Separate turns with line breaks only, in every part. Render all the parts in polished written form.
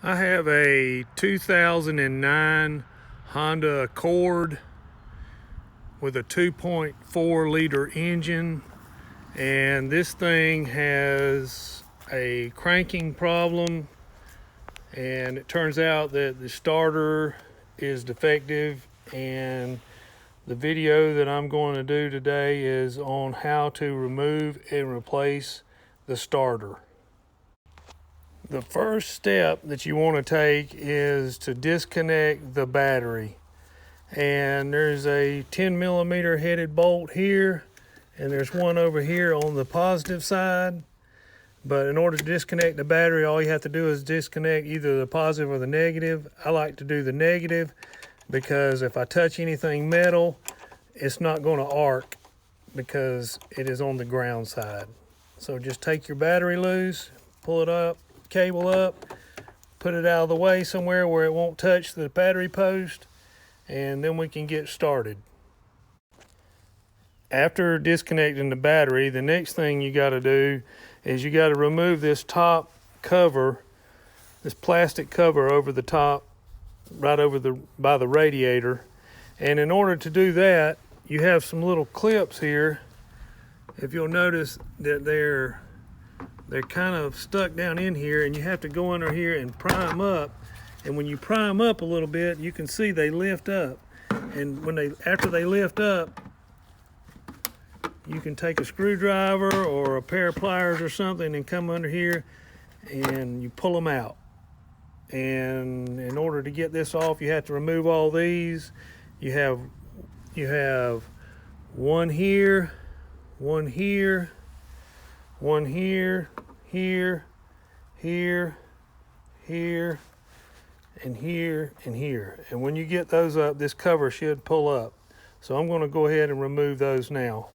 I have a 2009 Honda Accord with a 2.4 liter engine, and this thing has a cranking problem, and it turns out that the starter is defective, and the video that I'm going to do today is on how to remove and replace the starter. The first step that you want to take is to disconnect the battery. And there's a 10 millimeter headed bolt here, and there's one over here on the positive side. But in order to disconnect the battery, all you have to do is disconnect either the positive or the negative. I like to do the negative because if I touch anything metal, it's not going to arc because it is on the ground side. So just take your battery loose, pull it up, cable up, put it out of the way somewhere where it won't touch the battery post, and then we can get started. After disconnecting the battery, the next thing you got to do is you got to remove this top cover, this plastic cover over the top, right over by the radiator. And in order to do that, you have some little clips here. If you'll notice that they're kind of stuck down in here, and you have to go under here and pry them up. And when you pry them up a little bit, you can see they lift up. And after they lift up, you can take a screwdriver or a pair of pliers or something and come under here and you pull them out. And in order to get this off, you have to remove all these. You have one here, one here, one here, here, here, here, and here, and here. And when you get those up, this cover should pull up. So I'm going to go ahead and remove those now.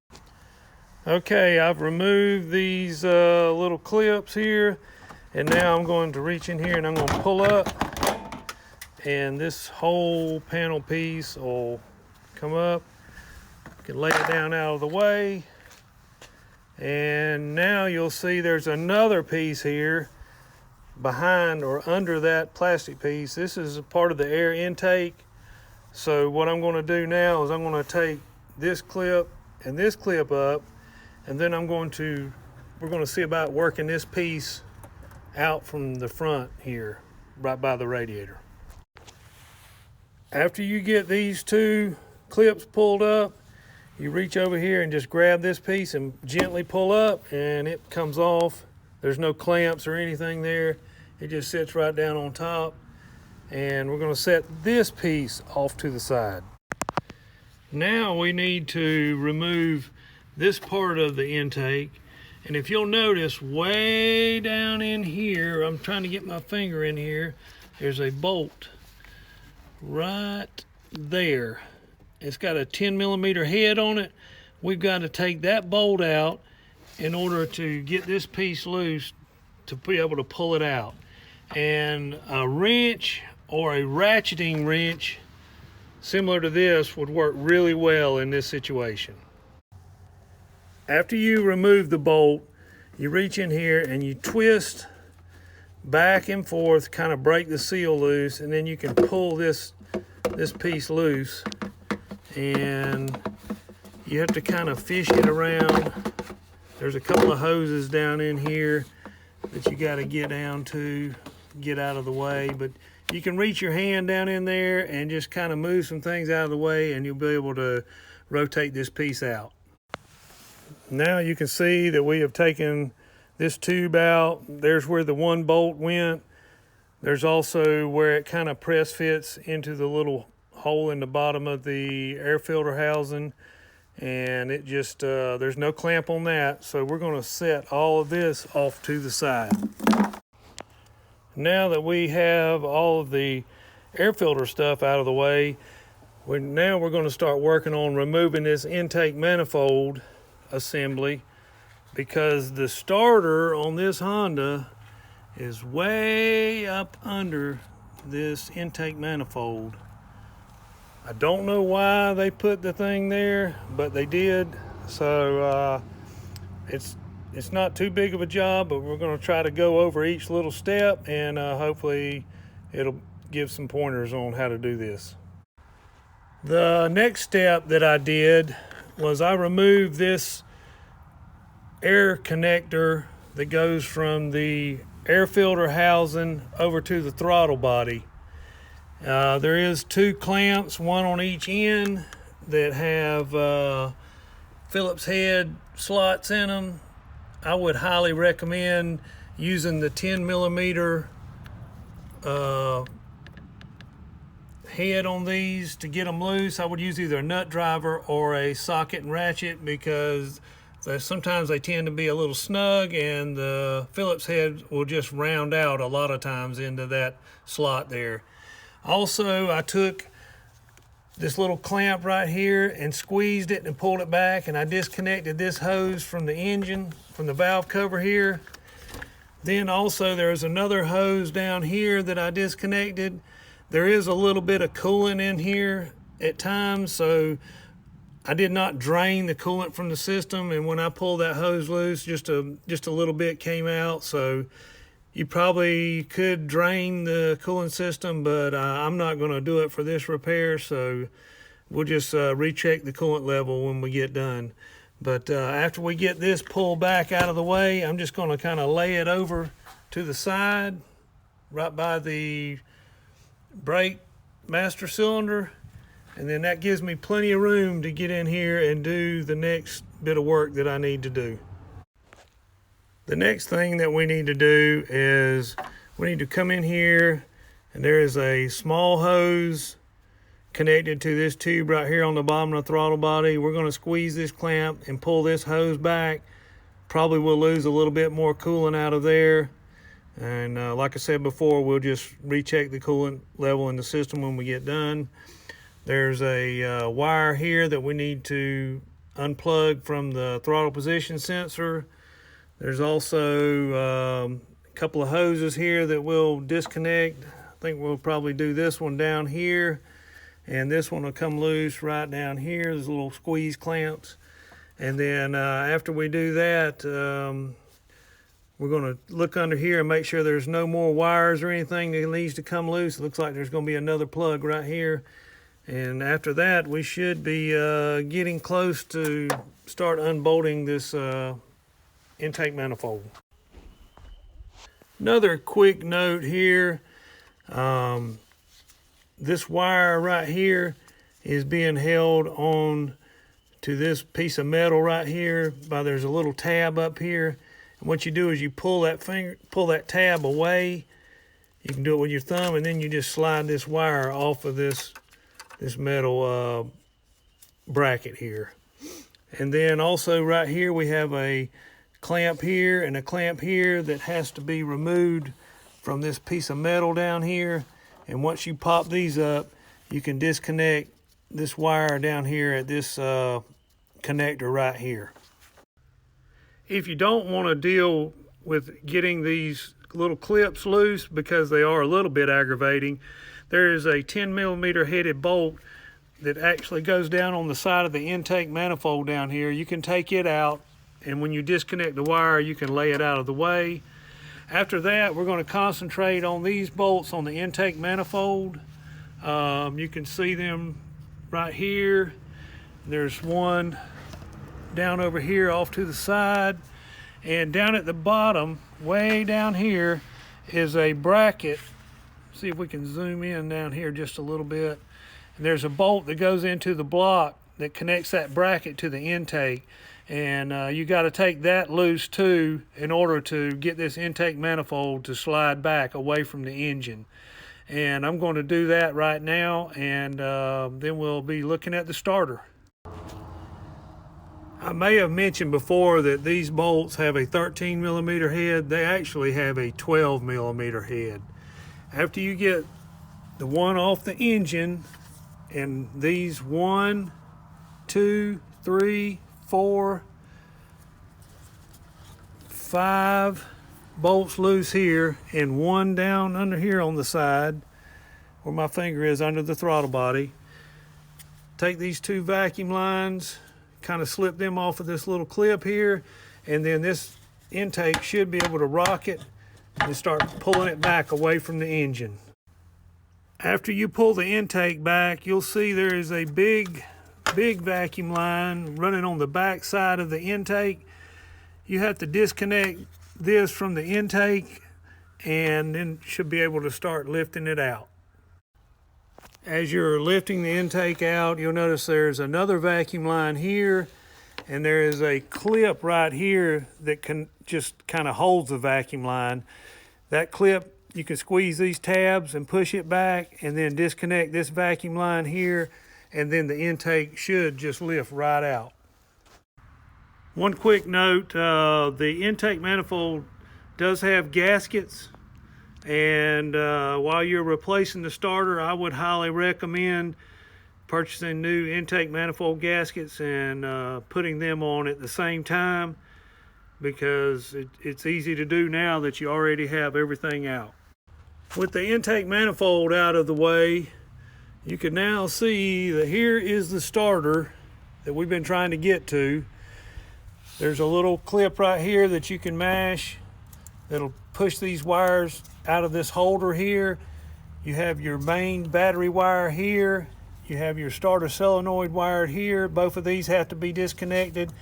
Okay, I've removed these little clips here, and now I'm going to reach in here and I'm going to pull up, and this whole panel piece will come up. You can lay it down out of the way. And now you'll see there's another piece here behind or under that plastic piece. This is a part of the air intake. So what I'm going to do now is I'm going to take this clip and this clip up, and then we're going to see about working this piece out from the front here, right by the radiator. After you get these two clips pulled up, you reach over here and just grab this piece and gently pull up, and it comes off. There's no clamps or anything there. It just sits right down on top. And we're going to set this piece off to the side. Now we need to remove this part of the intake. And if you'll notice, way down in here, I'm trying to get my finger in here, there's a bolt right there. It's got a 10 millimeter head on it. We've got to take that bolt out in order to get this piece loose to be able to pull it out. And a wrench or a ratcheting wrench similar to this would work really well in this situation. After you remove the bolt, you reach in here and you twist back and forth, kind of break the seal loose, and then you can pull this piece loose. And you have to kind of fish it around. There's a couple of hoses down in here that you got to get down to, get out of the way, but you can reach your hand down in there and just kind of move some things out of the way, and you'll be able to rotate this piece out. Now you can see that we have taken this tube out. There's where the one bolt went. There's also where it kind of press fits into the little hole in the bottom of the air filter housing, and it just there's no clamp on that, so we're going to set all of this off to the side. Now that we have all of the air filter stuff out of the way, we're going to start working on removing this intake manifold assembly, because the starter on this Honda is way up under this intake manifold. I don't know why they put the thing there, but they did. So it's not too big of a job, but we're going to try to go over each little step and hopefully it'll give some pointers on how to do this. The next step that I did was I removed this air connector that goes from the air filter housing over to the throttle body. There is 2 clamps, one on each end, that have Phillips head slots in them. I would highly recommend using the 10 millimeter head on these to get them loose. I would use either a nut driver or a socket and ratchet, because sometimes they tend to be a little snug, and the Phillips head will just round out a lot of times into that slot there. Also, I took this little clamp right here and squeezed it and pulled it back, and I disconnected this hose from the engine, from the valve cover here. Then also there's another hose down here that I disconnected. There is a little bit of coolant in here at times, so I did not drain the coolant from the system, and when I pulled that hose loose, just a little bit came out. So you probably could drain the coolant system, but I'm not going to do it for this repair, so we'll just recheck the coolant level when we get done. But after we get this pulled back out of the way, I'm just going to kind of lay it over to the side, right by the brake master cylinder, and then that gives me plenty of room to get in here and do the next bit of work that I need to do. The next thing that we need to do is we need to come in here, and there is a small hose connected to this tube right here on the bottom of the throttle body. We're going to squeeze this clamp and pull this hose back. Probably will lose a little bit more coolant out of there. And like I said before, we'll just recheck the coolant level in the system when we get done. There's a wire here that we need to unplug from the throttle position sensor. There's also a couple of hoses here that we'll disconnect. I think we'll probably do this one down here, and this one will come loose right down here. There's little squeeze clamps. And then after we do that, we're going to look under here and make sure there's no more wires or anything that needs to come loose. It looks like there's going to be another plug right here. And after that, we should be getting close to start unbolting this intake manifold. Another quick note here. This wire right here is being held on to this piece of metal right here. There's a little tab up here. And what you do is you pull that tab away. You can do it with your thumb, and then you just slide this wire off of this metal bracket here. And then also right here we have a clamp here and a clamp here that has to be removed from this piece of metal down here. And once you pop these up, you can disconnect this wire down here at this connector right here. If you don't want to deal with getting these little clips loose, because they are a little bit aggravating, there is a 10 millimeter headed bolt that actually goes down on the side of the intake manifold down here. You can take it out, and when you disconnect the wire, you can lay it out of the way. After that, we're going to concentrate on these bolts on the intake manifold. You can see them right here. There's one down over here off to the side, and down at the bottom, way down here, is a bracket. See if we can zoom in down here just a little bit. And there's a bolt that goes into the block that connects that bracket to the intake, and you got to take that loose too in order to get this intake manifold to slide back away from the engine. And I'm going to do that right now, and then we'll be looking at the starter. I may have mentioned before that these bolts have a 13 millimeter head. They actually have a 12 millimeter head. After you get the one off the engine, and these 1, 2, 3, 4, 5 bolts loose here, and one down under here on the side where my finger is under the throttle body. Take these 2 vacuum lines, kind of slip them off of this little clip here, and then this intake should be able to rock it and start pulling it back away from the engine. After you pull the intake back, you'll see there is a big vacuum line running on the back side of the intake. You have to disconnect this from the intake and then should be able to start lifting it out. As you're lifting the intake out, you'll notice there's another vacuum line here, and there is a clip right here that can just kind of holds the vacuum line. That clip, you can squeeze these tabs and push it back and then disconnect this vacuum line here, and then the intake should just lift right out. One quick note, the intake manifold does have gaskets, and while you're replacing the starter, I would highly recommend purchasing new intake manifold gaskets and putting them on at the same time, because it's easy to do now that you already have everything out. With the intake manifold out of the way, you can now see that here is the starter that we've been trying to get to. There's a little clip right here that you can mash that'll push these wires out of this holder here. You have your main battery wire here. You have your starter solenoid wired here. Both of these have to be disconnected.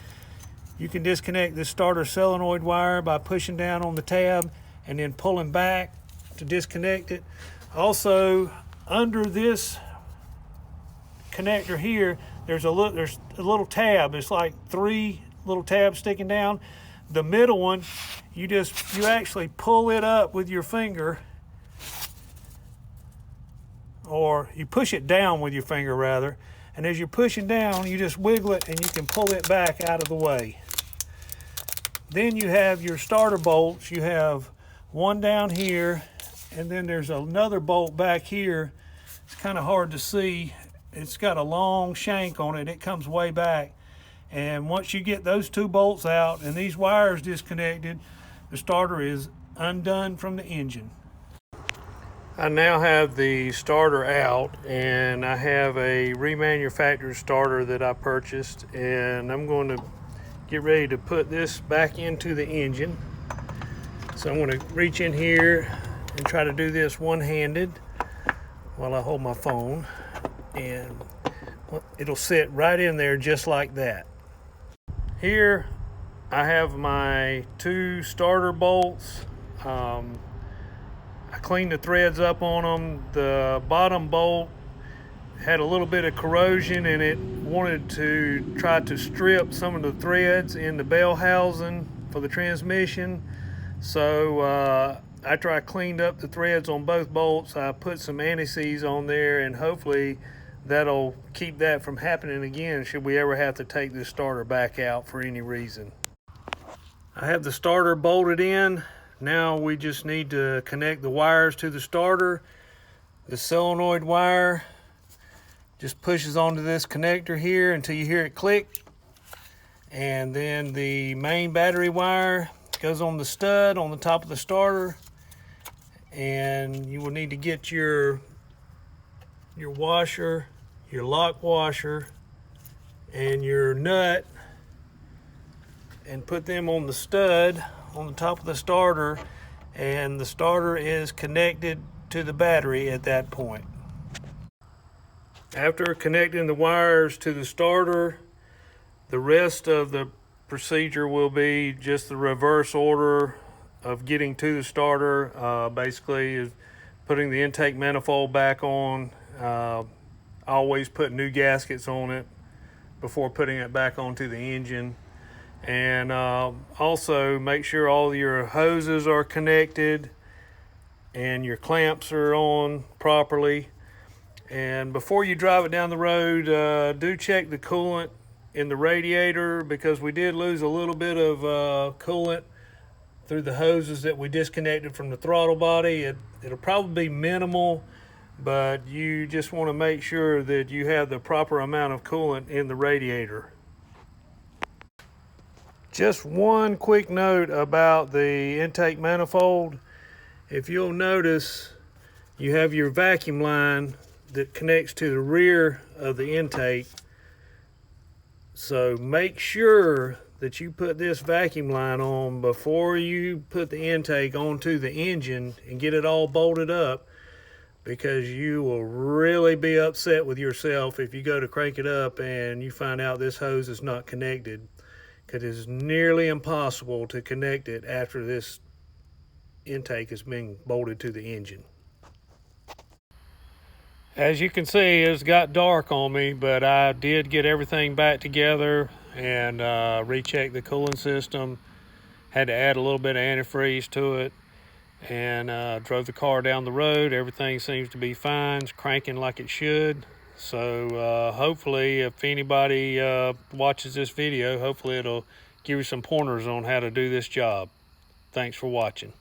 You can disconnect the starter solenoid wire by pushing down on the tab and then pulling back to disconnect it. Also, under this connector here, there's a little tab. It's like 3 little tabs sticking down. The middle one, you actually pull it up with your finger, or you push it down with your finger rather, and as you're pushing down, you just wiggle it and you can pull it back out of the way. Then you have your starter bolts. You have one down here, and then there's another bolt back here. It's kind of hard to see. It's got a long shank on it. It comes way back. And once you get those 2 bolts out and these wires disconnected, the starter is undone from the engine. I now have the starter out, and I have a remanufactured starter that I purchased, and I'm going to get ready to put this back into the engine. So I'm going to reach in here and try to do this one-handed while I hold my phone, and it'll sit right in there just like that. Here I have my 2 starter bolts. I cleaned the threads up on them. The bottom bolt had a little bit of corrosion, and it wanted to try to strip some of the threads in the bell housing for the transmission. So after I cleaned up the threads on both bolts, I put some anti-seize on there, and hopefully that'll keep that from happening again should we ever have to take this starter back out for any reason. I have the starter bolted in. Now we just need to connect the wires to the starter. The solenoid wire just pushes onto this connector here until you hear it click, and then the main battery wire goes on the stud on the top of the starter, and you will need to get your washer, your lock washer, and your nut, and put them on the stud on the top of the starter, and the starter is connected to the battery at that point. After connecting the wires to the starter, the rest of the procedure will be just the reverse order of getting to the starter. Basically is putting the intake manifold back on. Always put new gaskets on it before putting it back onto the engine. And also make sure all your hoses are connected and your clamps are on properly. And before you drive it down the road, do check the coolant in the radiator, because we did lose a little bit of coolant through the hoses that we disconnected from the throttle body. It'll probably be minimal, but you just want to make sure that you have the proper amount of coolant in the radiator. Just one quick note about the intake manifold. If you'll notice, you have your vacuum line that connects to the rear of the intake. So make sure that you put this vacuum line on before you put the intake onto the engine and get it all bolted up, because you will really be upset with yourself if you go to crank it up and you find out this hose is not connected, because it's nearly impossible to connect it after this intake is being bolted to the engine. As you can see, it's got dark on me, but I did get everything back together and recheck the cooling system. Had to add a little bit of antifreeze to it, and drove the car down the road. Everything seems to be fine. It's cranking like it should. So hopefully, if anybody watches this video, hopefully it'll give you some pointers on how to do this job. Thanks for watching.